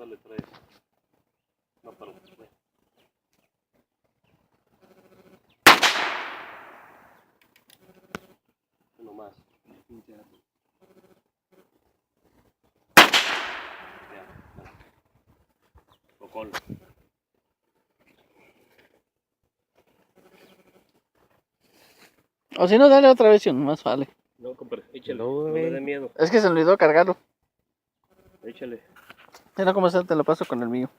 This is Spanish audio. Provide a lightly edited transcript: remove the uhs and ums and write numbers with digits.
dale 3. No, pero... Uno más. Ya, dale. Cocol. O si no, dale otra vez y más vale. No, compadre, échale. No, No me dé miedo. Es que se me olvidó cargarlo. Échale. Mira cómo está, te lo paso con el mío.